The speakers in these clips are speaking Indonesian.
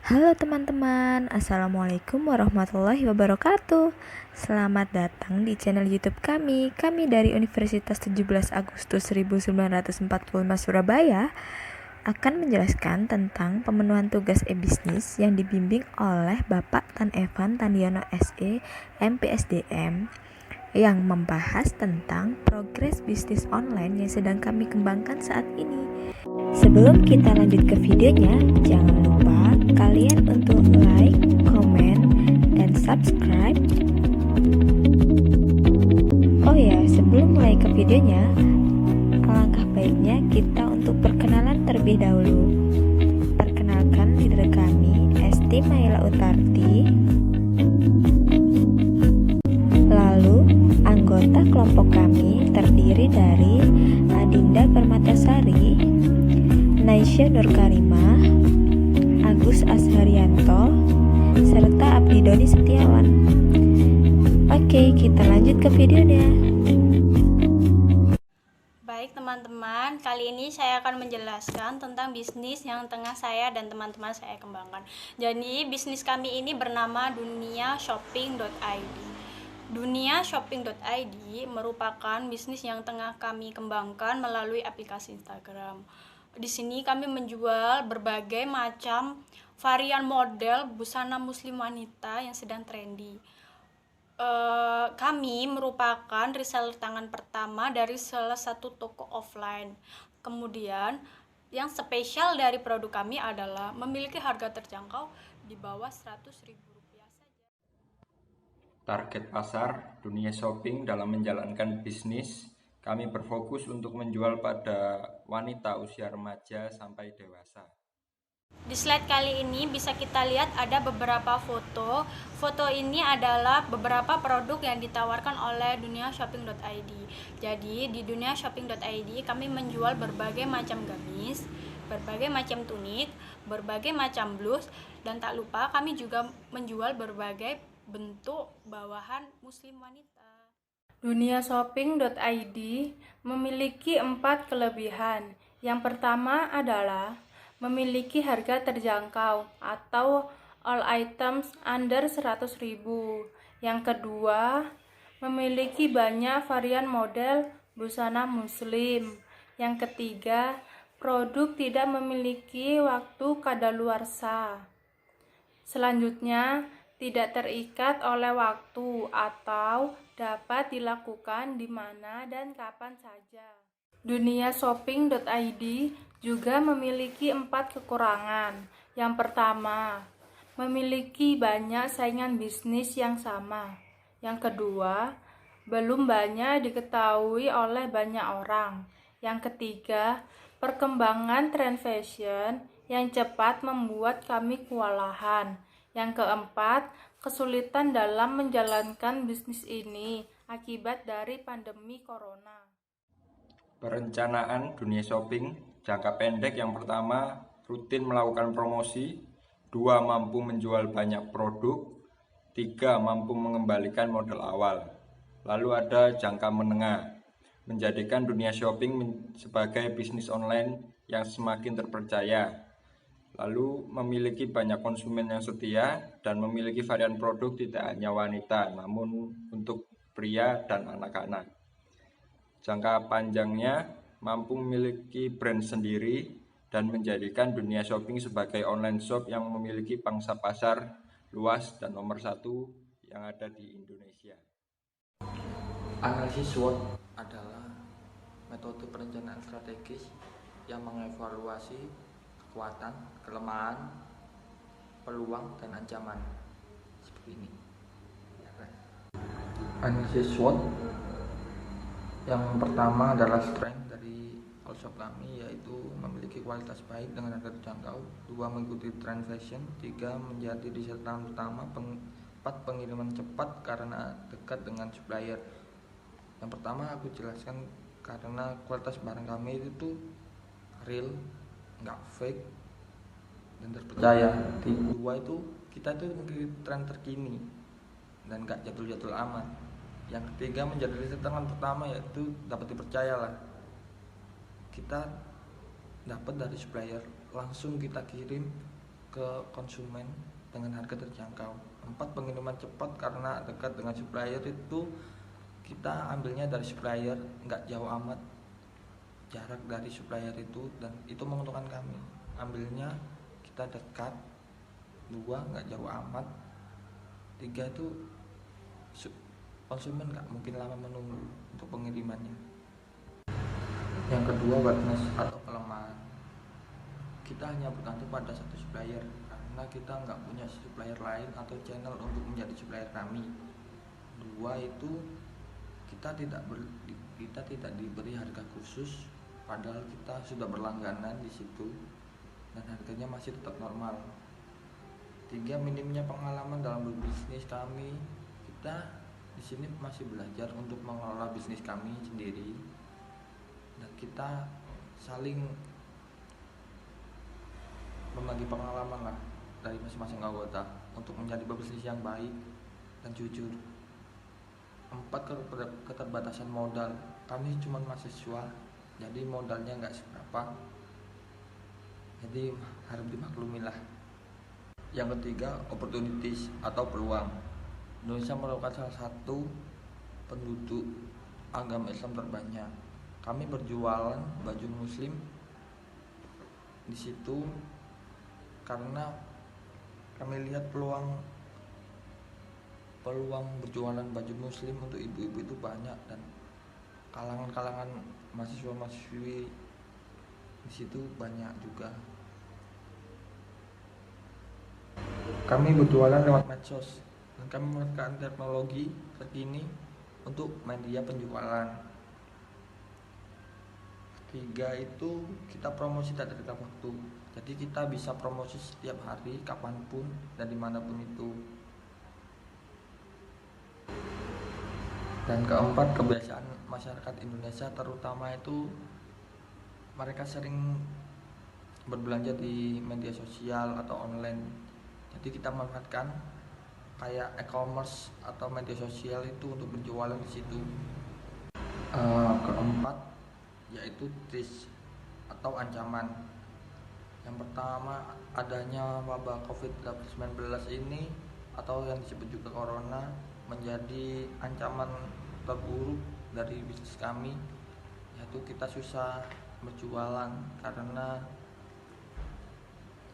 Halo teman-teman, Assalamualaikum warahmatullahi wabarakatuh. Selamat datang di channel YouTube kami dari Universitas 17 Agustus 1945 Surabaya akan menjelaskan tentang pemenuhan tugas e-bisnis yang dibimbing oleh Bapak Tan Evan Tandiono SE, MPSDM, yang membahas tentang progres bisnis online yang sedang kami kembangkan saat ini. Sebelum kita lanjut ke videonya, jangan lupa kalian untuk like, comment, dan subscribe. Oh ya, sebelum mulai ke videonya, alangkah baiknya kita untuk perkenalan terlebih dahulu. Perkenalkan leader kami, Esti Maila Utarti. Lalu, anggota kelompok kami terdiri dari Adinda Permatasari, Naisha Nurkarimah, Agus Asharyanto, serta Abdi Doni Setiawan. Oke, kita lanjut ke videonya. Baik teman-teman, kali ini saya akan menjelaskan tentang bisnis yang tengah saya dan teman-teman saya kembangkan. Jadi bisnis kami ini bernama duniashopping.id. Duniashopping.id merupakan bisnis yang tengah kami kembangkan melalui aplikasi Instagram. Di sini kami menjual berbagai macam varian model busana muslim wanita yang sedang trendy. Kami merupakan reseller tangan pertama dari salah satu toko offline. Kemudian yang spesial dari produk kami adalah memiliki harga terjangkau di bawah Rp100.000 saja. Target pasar dunia shopping dalam menjalankan bisnis, kami berfokus untuk menjual pada wanita usia remaja sampai dewasa. Di slide kali ini bisa kita lihat ada beberapa foto. Foto ini adalah beberapa produk yang ditawarkan oleh duniashopping.id. Jadi di duniashopping.id kami menjual berbagai macam gamis, berbagai macam tunik, berbagai macam blus, dan tak lupa kami juga menjual berbagai bentuk bawahan muslim wanita. Duniashopping.id memiliki 4 kelebihan. Yang pertama adalah memiliki harga terjangkau atau all items under 100.000. Yang kedua, memiliki banyak varian model busana muslim. Yang ketiga, produk tidak memiliki waktu kadaluarsa. Selanjutnya, tidak terikat oleh waktu atau dapat dilakukan di mana dan kapan saja. Duniashopping.id juga memiliki 4 kekurangan. Yang pertama, memiliki banyak saingan bisnis yang sama. Yang kedua, belum banyak diketahui oleh banyak orang. Yang ketiga, perkembangan tren fashion yang cepat membuat kami kewalahan. Yang keempat, kesulitan dalam menjalankan bisnis ini akibat dari pandemi corona. Perencanaan dunia shopping jangka pendek yang pertama, rutin melakukan promosi. 2. Mampu menjual banyak produk. 3. Mampu mengembalikan modal awal. Lalu ada jangka menengah, menjadikan dunia shopping sebagai bisnis online yang semakin terpercaya. Lalu memiliki banyak konsumen yang setia dan memiliki varian produk tidak hanya wanita, namun untuk pria dan anak-anak. Jangka panjangnya mampu memiliki brand sendiri dan menjadikan dunia shopping sebagai online shop yang memiliki pangsa pasar luas dan nomor 1 yang ada di Indonesia. Analisis SWOT adalah metode perencanaan strategis yang mengevaluasi kekuatan, kelemahan, peluang, dan ancaman. Seperti ini. Analisis SWOT yang pertama adalah strength dari all shop kami, yaitu memiliki kualitas baik dengan harga terjangkau. 2. Mengikuti trend fashion. 3. Menjadi reseller tangan pertama. 4. Pengiriman cepat karena dekat dengan supplier. Yang pertama aku jelaskan karena kualitas barang kami itu real, nggak fake dan terpercaya. Kedua itu kita itu mengikuti tren terkini dan nggak jadul-jadul amat. Yang ketiga, menjadi riset tangan pertama, yaitu dapat dipercaya lah. Kita dapat dari supplier, langsung kita kirim ke konsumen dengan harga terjangkau. 4. Pengiriman cepat karena dekat dengan supplier itu kita ambilnya dari supplier, nggak jauh amat jarak dari supplier itu, dan itu menguntungkan kami. Ambilnya kita dekat. 2. Nggak jauh amat. 3. Itu konsumen nggak mungkin lama menunggu untuk pengirimannya. Yang kedua, weakness atau kelemahan. Kita hanya bergantung pada satu supplier karena kita nggak punya supplier lain atau channel untuk menjadi supplier kami. 2. Itu kita tidak diberi harga khusus padahal kita sudah berlangganan di situ dan harganya masih tetap normal. 3. Minimnya pengalaman dalam berbisnis kami. Kita di sini masih belajar untuk mengelola bisnis kami sendiri dan kita saling membagi pengalaman lah dari masing-masing anggota untuk menjadi pebisnis yang baik dan jujur. 4. Keterbatasan modal. Kami cuma mahasiswa, jadi modalnya nggak seberapa, jadi harus dimaklumi lah. Yang ketiga, opportunities atau peluang. Indonesia merupakan salah satu penduduk agama Islam terbanyak. Kami berjualan baju muslim di situ karena kami lihat peluang berjualan baju muslim untuk ibu-ibu itu banyak dan kalangan-kalangan mahasiswa-mahasiswi di situ banyak juga. Kami berjualan lewat medsos dan kami menggunakan teknologi terkini untuk media penjualan. 3. Itu kita promosi tak ada waktu, jadi kita bisa promosi setiap hari, kapanpun dan dimanapun itu. Dan 4. Kebiasaan masyarakat Indonesia terutama itu mereka sering berbelanja di media sosial atau online, jadi kita manfaatkan kayak e-commerce atau media sosial itu untuk berjualan di situ. 4. Yaitu threat atau ancaman. Yang pertama, adanya wabah COVID-19 ini atau yang disebut juga corona menjadi ancaman terburuk dari bisnis kami, yaitu kita susah berjualan karena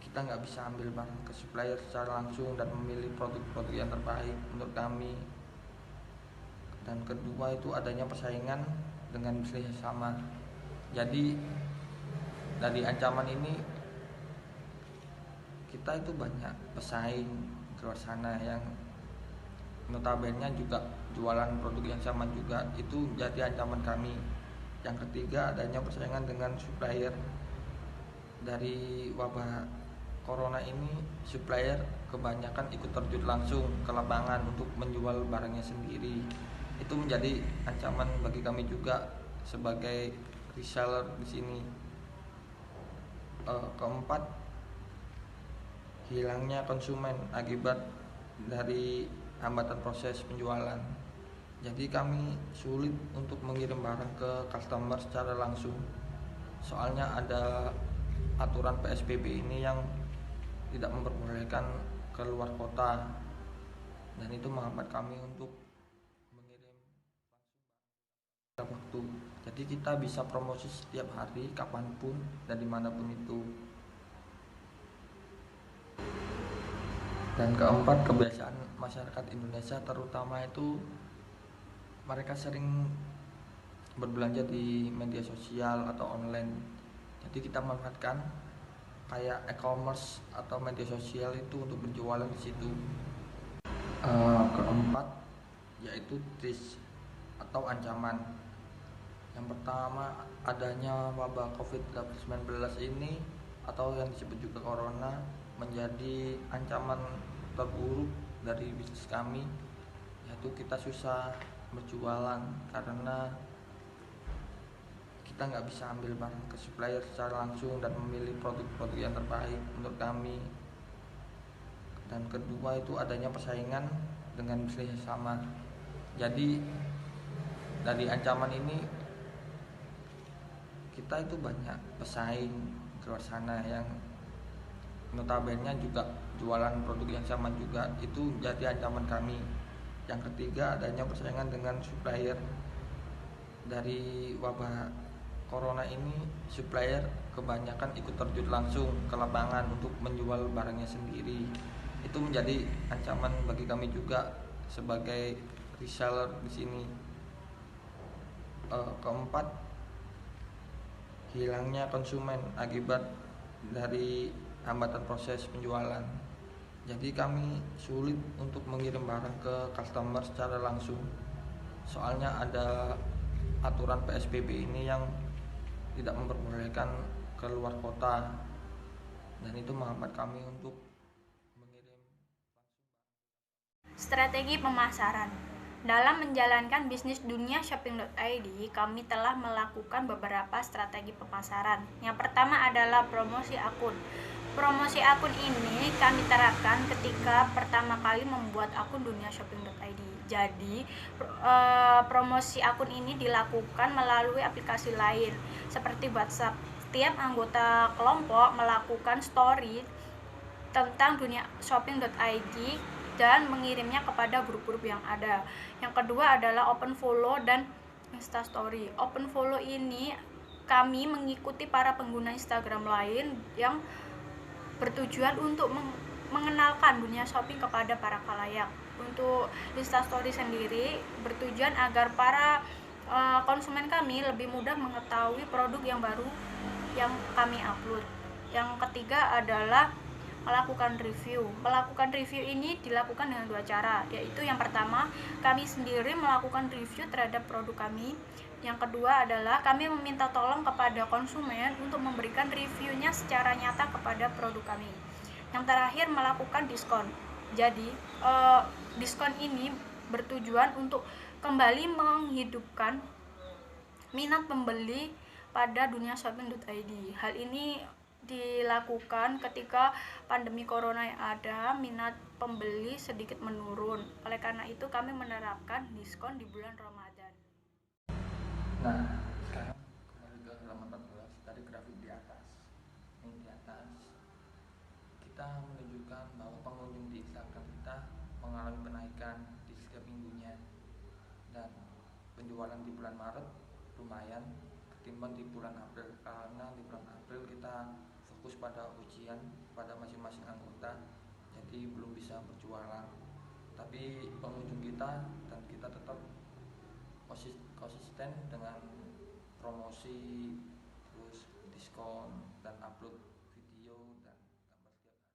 kita nggak bisa ambil barang ke supplier secara langsung dan memilih produk-produk yang terbaik menurut kami. Dan kedua, itu adanya persaingan dengan bisnis yang sama. Jadi dari ancaman ini kita itu banyak pesaing di luar sana yang notabene juga jualan produk yang sama juga, itu jadi ancaman kami. Yang ketiga, adanya persaingan dengan supplier. Dari wabah corona ini, supplier kebanyakan ikut terjun langsung ke lapangan untuk menjual barangnya sendiri. Itu menjadi ancaman bagi kami juga sebagai reseller di sini. 4. Hilangnya konsumen akibat dari hambatan proses penjualan. Jadi kami sulit untuk mengirim barang ke customer secara langsung. Soalnya ada aturan PSBB ini yang tidak memperbolehkan keluar kota, dan itu menghambat kami untuk mengirim langsung waktu. Jadi kita bisa promosi setiap hari, kapanpun dan dimanapun itu. Dan 4. Kebiasaan masyarakat Indonesia terutama itu mereka sering berbelanja di media sosial atau online, jadi kita manfaatkan kayak e-commerce atau media sosial itu untuk berjualan di situ. 4. Yaitu threat atau ancaman. Yang pertama, adanya wabah COVID-19 ini atau yang disebut juga corona menjadi ancaman terburuk dari bisnis kami, yaitu kita susah berjualan karena kita nggak bisa ambil barang ke supplier secara langsung dan memilih produk-produk yang terbaik menurut kami. Dan kedua, itu adanya persaingan dengan bisnis yang sama. Jadi dari ancaman ini kita itu banyak pesaing di luar sana yang notabene juga jualan produk yang sama juga, itu jadi ancaman kami. Yang ketiga, adanya persaingan dengan supplier. Dari wabah corona ini, supplier kebanyakan ikut terjun langsung ke lapangan untuk menjual barangnya sendiri. Itu menjadi ancaman bagi kami juga sebagai reseller di sini. Keempat, hilangnya konsumen akibat dari hambatan proses penjualan. Jadi kami sulit untuk mengirim barang ke customer secara langsung. Soalnya ada aturan PSBB ini yang tidak memperbolehkan keluar kota, dan itu menghambat kami untuk mengirim langsung. Strategi pemasaran. Dalam menjalankan bisnis dunia shopping.id, kami telah melakukan beberapa strategi pemasaran. Yang pertama adalah promosi akun. Promosi akun ini kami terapkan ketika pertama kali membuat akun dunia shopping.id. Jadi, promosi akun ini dilakukan melalui aplikasi lain seperti WhatsApp. Setiap anggota kelompok melakukan story tentang dunia shopping.id dan mengirimnya kepada grup-grup yang ada. Yang kedua adalah open follow dan instastory. Open follow ini kami mengikuti para pengguna Instagram lain yang bertujuan untuk mengenalkan dunia shopping kepada para khalayak. Untuk instastory sendiri bertujuan agar para konsumen kami lebih mudah mengetahui produk yang baru yang kami upload. Yang ketiga adalah melakukan review. Melakukan review ini dilakukan dengan dua cara, yaitu yang pertama, kami sendiri melakukan review terhadap produk kami. Yang kedua adalah kami meminta tolong kepada konsumen untuk memberikan reviewnya secara nyata kepada produk kami. Yang terakhir, melakukan diskon. Jadi, diskon ini bertujuan untuk kembali menghidupkan minat pembeli pada dunia shopping.id. Hal ini dilakukan ketika pandemi corona yang ada, minat pembeli sedikit menurun. Oleh karena itu kami menerapkan diskon di bulan Ramadan. Nah, sekarang kembali ke halaman 14 dari grafik di atas. Ini di atas kita menunjukkan bahwa pengunjung di Instagram kita mengalami kenaikan di setiap minggunya, dan penjualan di bulan Maret lumayan ketimbang di bulan April, karena di bulan April kita fokus pada ujian pada masing-masing anggota, jadi belum bisa berjualan. Tapi pengunjung kita dan kita tetap konsisten dengan promosi, terus diskon, dan upload video dan gambar setiap hari.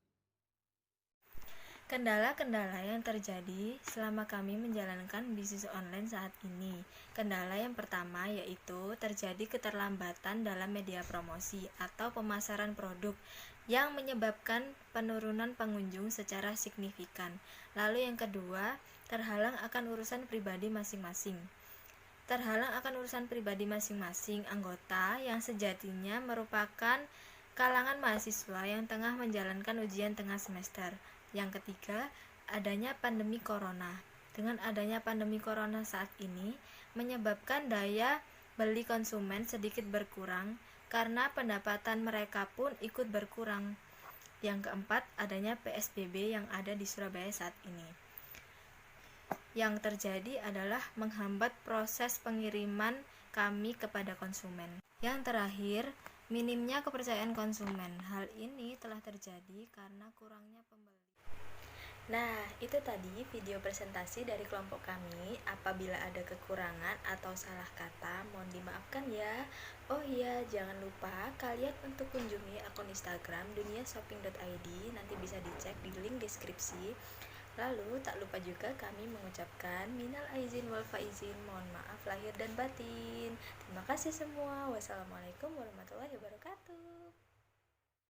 Kendala-kendala yang terjadi selama kami menjalankan bisnis online saat ini. Kendala yang pertama yaitu terjadi keterlambatan dalam media promosi atau pemasaran produk yang menyebabkan penurunan pengunjung secara signifikan. Lalu yang kedua, terhalang akan urusan pribadi masing-masing. Terhalang akan urusan pribadi masing-masing anggota yang sejatinya merupakan kalangan mahasiswa yang tengah menjalankan ujian tengah semester. Yang ketiga, adanya pandemi corona. Dengan adanya pandemi corona saat ini menyebabkan daya beli konsumen sedikit berkurang karena pendapatan mereka pun ikut berkurang. Yang keempat, adanya PSBB yang ada di Surabaya saat ini. Yang terjadi adalah menghambat proses pengiriman kami kepada konsumen. Yang terakhir, minimnya kepercayaan konsumen. Hal ini telah terjadi karena kurangnya pembeli. Nah, itu tadi video presentasi dari kelompok kami. Apabila ada kekurangan atau salah kata, mohon dimaafkan ya. Oh iya, jangan lupa kalian untuk kunjungi akun Instagram duniashopping.id. Nanti bisa dicek di link deskripsi. Lalu, tak lupa juga kami mengucapkan minal aizin wal faizin, mohon maaf lahir dan batin. Terima kasih semua. Wassalamualaikum warahmatullahi wabarakatuh.